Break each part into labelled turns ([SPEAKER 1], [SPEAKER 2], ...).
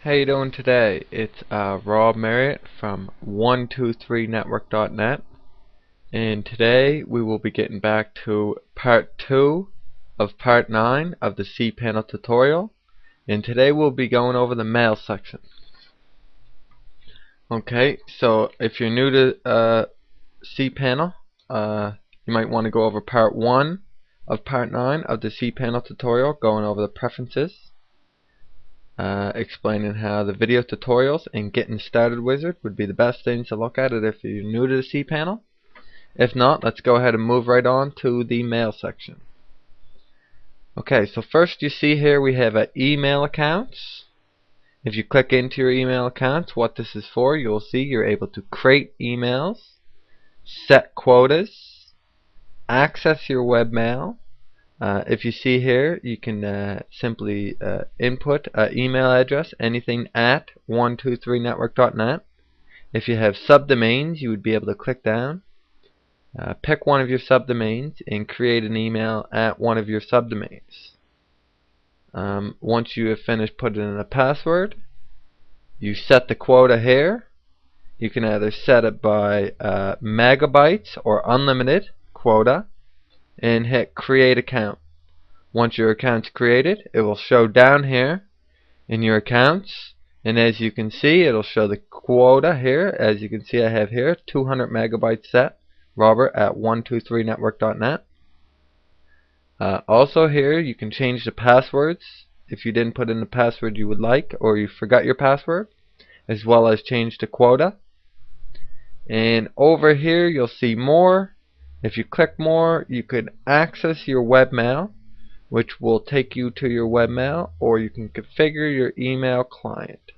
[SPEAKER 1] How you doing today? It's Rob Marriott from 123network.net, and today we will be getting back to part 2 of part 9 of the cPanel tutorial, and today we'll be going over the mail section. Okay, so if you're new to cPanel, you might want to go over part 1 of part 9 of the cPanel tutorial, going over the preferences. Explaining how the video tutorials and getting started wizard would be the best things to look at it if you're new to the cPanel. If not, let's go ahead and move right on to the mail section. Okay, so first you see here we have email accounts. If you click into your email accounts, what this is for, you'll see you're able to create emails, set quotas, access your webmail. If you see here, you can simply input an email address, anything at 123network.net. If you have subdomains, you would be able to click down, pick one of your subdomains, and create an email at one of your subdomains. Once you have finished putting in a password, you set the quota here. You can either set it by megabytes or unlimited quota, and hit create account. Once your account's created, it will show down here in your accounts, and as you can see, it'll show the quota here. As you can see, I have here 200 megabytes set, Robert at 123network.net. Also here you can change the passwords if you didn't put in the password you would like, or you forgot your password, as well as change the quota. And over here you'll see more. If you click more, you could access your webmail, which will take you to your webmail, or you can configure your email client.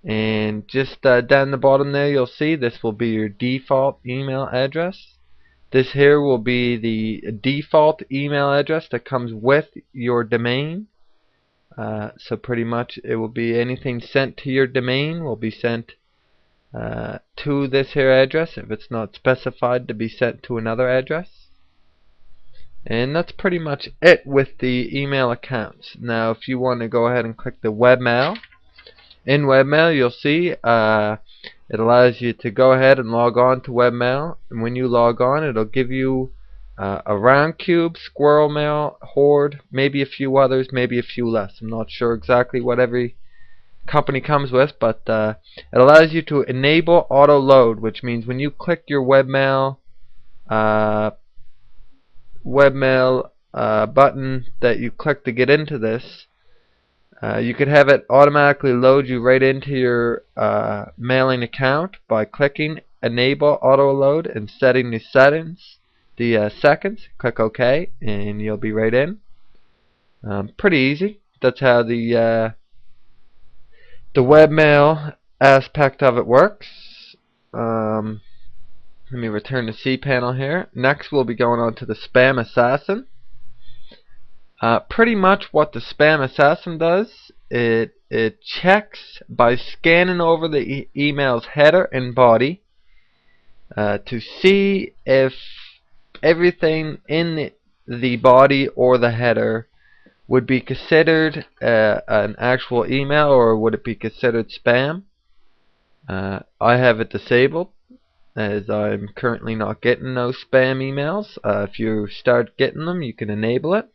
[SPEAKER 1] And just down the bottom there, you'll see this will be your default email address. This here will be the default email address that comes with your domain. So pretty much it will be anything sent to your domain will be sent to this here address if it's not specified to be sent to another address. And that's pretty much it with the email accounts. Now if you want to go ahead and click the webmail, in webmail you'll see it allows you to go ahead and log on to webmail, and when you log on it'll give you a round cube, squirrel mail, horde, maybe a few others, maybe a few less. I'm not sure exactly what every company comes with, but it allows you to enable auto load, which means when you click your webmail button that you click to get into this, you could have it automatically load you right into your mailing account by clicking enable auto load and setting the settings, the seconds. Click OK and you'll be right in. Pretty easy. That's how the webmail aspect of it works. Let me return to cPanel here. Next we'll be going on to the Spam Assassin. Pretty much what the Spam Assassin does, it checks by scanning over the email's header and body to see if everything in the body or the header would be considered an actual email, or would it be considered spam. I have it disabled as I'm currently not getting those spam emails. If you start getting them, you can enable it,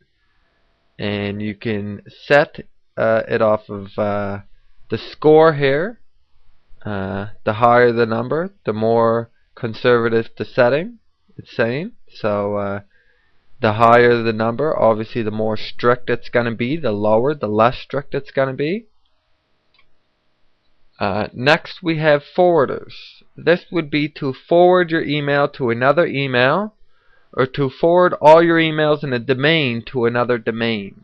[SPEAKER 1] and you can set it off of the score here. The higher the number, the more conservative the setting, it's saying. So the higher the number, obviously the more strict it's going to be. The lower, the less strict it's going to be. Next we have forwarders. This would be to forward your email to another email, or to forward all your emails in a domain to another domain.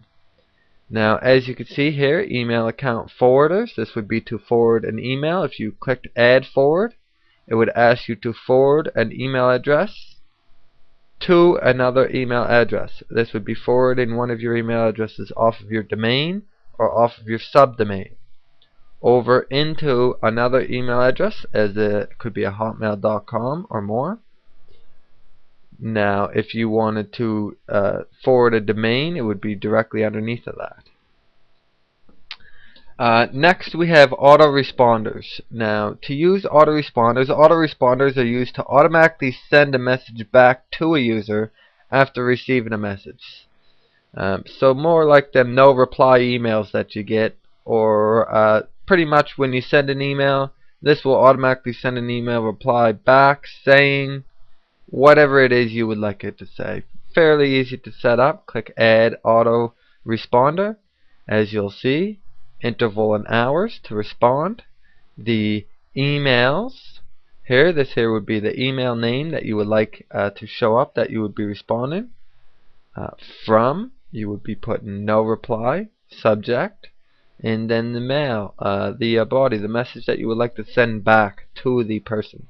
[SPEAKER 1] Now as you can see here, email account forwarders, this would be to forward an email. If you clicked add forward, it would ask you to forward an email address to another email address. This would be forwarding one of your email addresses off of your domain or off of your subdomain over into another email address, as it could be a hotmail.com or more. Now if you wanted to forward a domain, it would be directly underneath of that. Next we have autoresponders. Now, to use autoresponders are used to automatically send a message back to a user after receiving a message. So more like them no reply emails that you get, or pretty much when you send an email, this will automatically send an email reply back saying whatever it is you would like it to say. Fairly easy to set up. Click Add Auto Responder. As you'll see, interval and hours to respond. The emails here, this here would be the email name that you would like to show up that you would be responding. From, you would be putting no reply, subject, and then the mail, the body, the message that you would like to send back to the person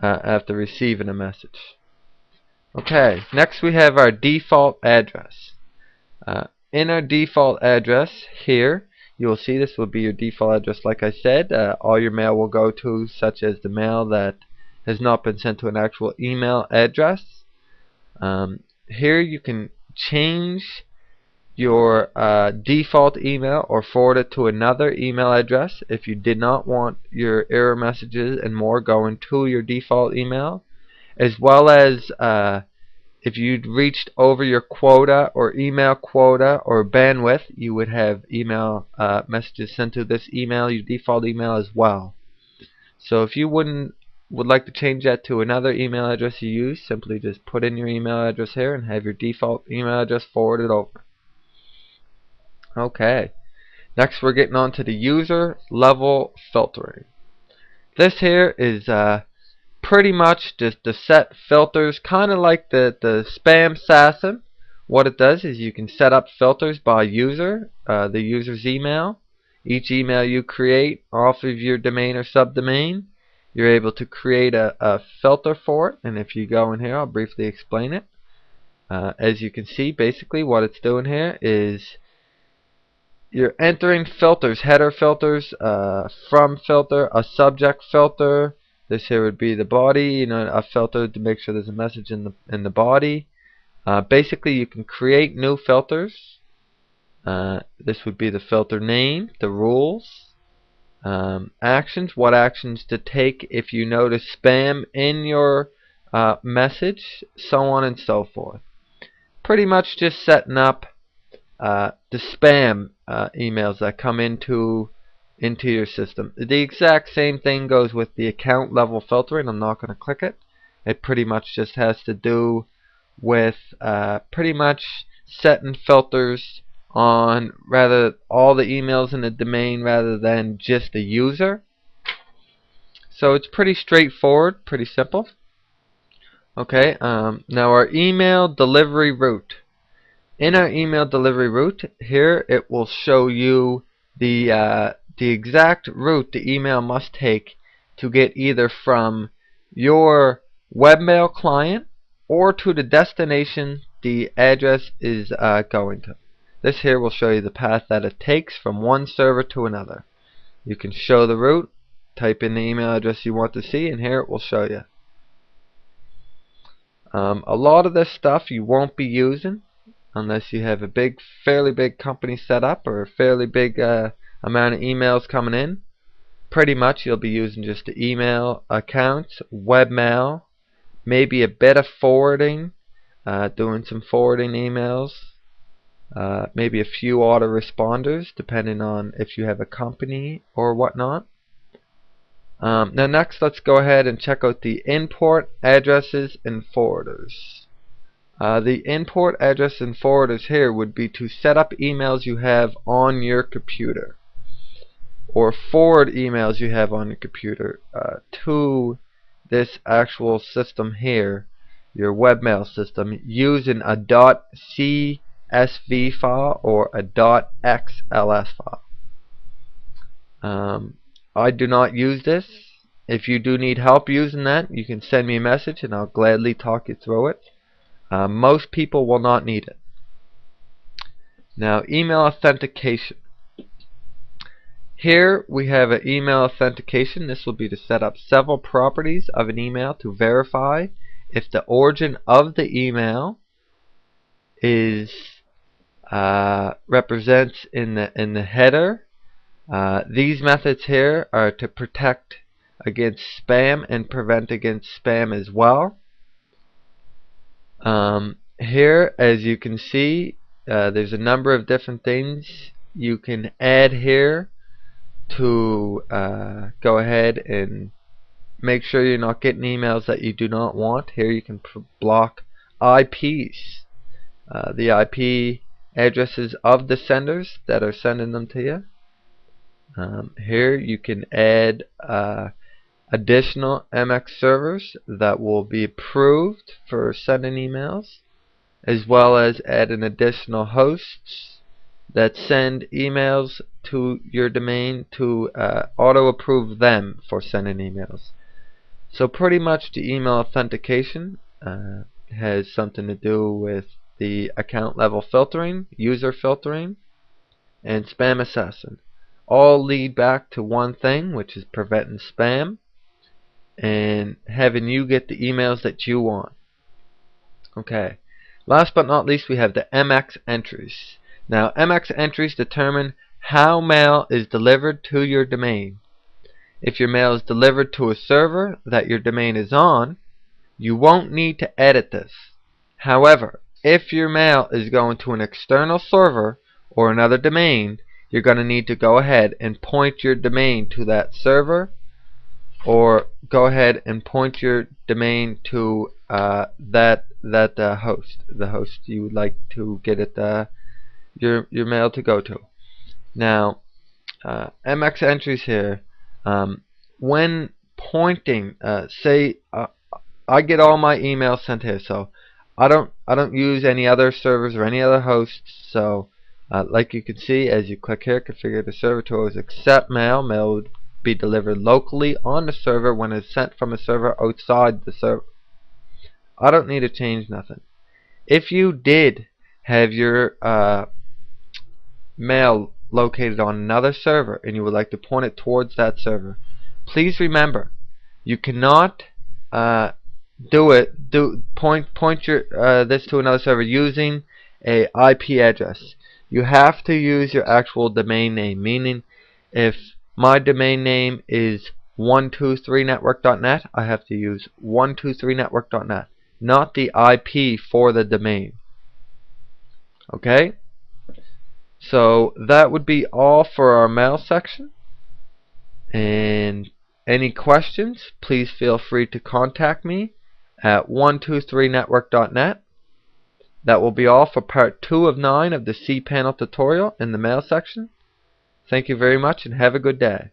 [SPEAKER 1] after receiving a message. Okay, next we have our default address. In our default address here, you will see this will be your default address. Like I said, all your mail will go to, such as the mail that has not been sent to an actual email address. Here you can change your default email or forward it to another email address if you did not want your error messages and more going to your default email, as well as if you'd reached over your quota or email quota or bandwidth, you would have email messages sent to this email, your default email as well. So if you would like to change that to another email address you use, simply just put in your email address here and have your default email address forwarded over. Okay, next we're getting on to the user level filtering. This here is pretty much just to set filters, kind of like the spam assassin. What it does is you can set up filters by user, the user's email. Each email you create off of your domain or subdomain, you're able to create a filter for it. And if you go in here, I'll briefly explain it. As you can see, basically what it's doing here is you're entering filters, header filters, from filter, a subject filter. This here would be the body, a filter to make sure there's a message in the body. Basically, you can create new filters. This would be the filter name, the rules, actions, what actions to take if you notice spam in your message, so on and so forth. Pretty much just setting up the spam emails that come into your system. The exact same thing goes with the account level filtering. I'm not going to click it. It pretty much just has to do with pretty much setting filters on rather all the emails in the domain rather than just the user. So it's pretty straightforward, pretty simple. Okay, now our email delivery route. In our email delivery route, here it will show you the exact route the email must take to get either from your webmail client or to the destination the address is going to. This here will show you the path that it takes from one server to another. You can show the route, type in the email address you want to see, and here it will show you. A lot of this stuff you won't be using unless you have a fairly big company set up or a fairly big amount of emails coming in. Pretty much you'll be using just the email accounts, webmail, maybe a bit of forwarding, doing some forwarding emails, maybe a few autoresponders depending on if you have a company or whatnot. Now next, let's go ahead and check out the import addresses and forwarders. The import address and forwarders here would be to set up emails you have on your computer or forward emails you have on your computer to this actual system here, your webmail system, using a .csv file or a .xls file. I do not use this. If you do need help using that, you can send me a message and I'll gladly talk you through it. Most people will not need it. Now, email authentication. Here we have an email authentication. This will be to set up several properties of an email to verify if the origin of the email is represents in the header These methods here are to protect against spam and prevent against spam as well. Here, as you can see, there's a number of different things you can add here to go ahead and make sure you're not getting emails that you do not want. Here you can block IPs, the IP addresses of the senders that are sending them to you. Here you can add additional MX servers that will be approved for sending emails, as well as add an additional hosts that send emails to your domain to auto approve them for sending emails. So pretty much the email authentication has something to do with the account level filtering, user filtering, and spam assassin. All lead back to one thing, which is preventing spam and having you get the emails that you want. Okay. Last but not least, we have the MX entries. Now, MX entries determine how mail is delivered to your domain. If your mail is delivered to a server that your domain is on, you won't need to edit this. However, if your mail is going to an external server or another domain, you're going to need to go ahead and point your domain to that server, or go ahead and point your domain to that host, the host you would like to get it your mail to go to. Now, MX entries here, when pointing, say I get all my emails sent here, so I don't use any other servers or any other hosts. So like you can see, as you click here, configure the server to always accept mail. Mail would be delivered locally on the server when it's sent from a server outside the server. I don't need to change nothing. If you did have your mail located on another server and you would like to point it towards that server, please remember you cannot point your this to another server using a IP address. You have to use your actual domain name, meaning if my domain name is 123network.net, I have to use 123network.net, not the IP for the domain. Okay? So that would be all for our mail section. And any questions, please feel free to contact me at 123network.net. That will be all for part 2 of 9 of the cPanel tutorial in the mail section. Thank you very much and have a good day.